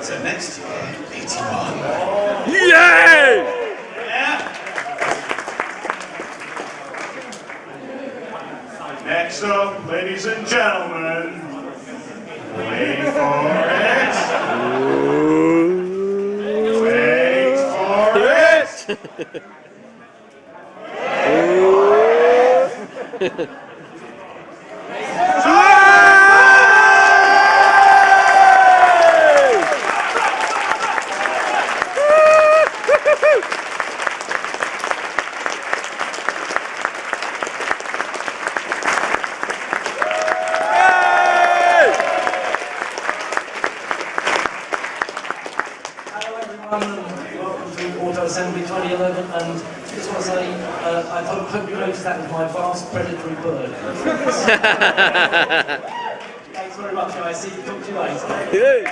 So next year, 81. Yay! Yeah. Next up, ladies and gentlemen, wait for it. Wait for it. Welcome to Auto Assembly 2011, and just want to say, I hope you noticed that was my vast predatory bird. Thanks very much, guys. See you, talk to you later. Hey!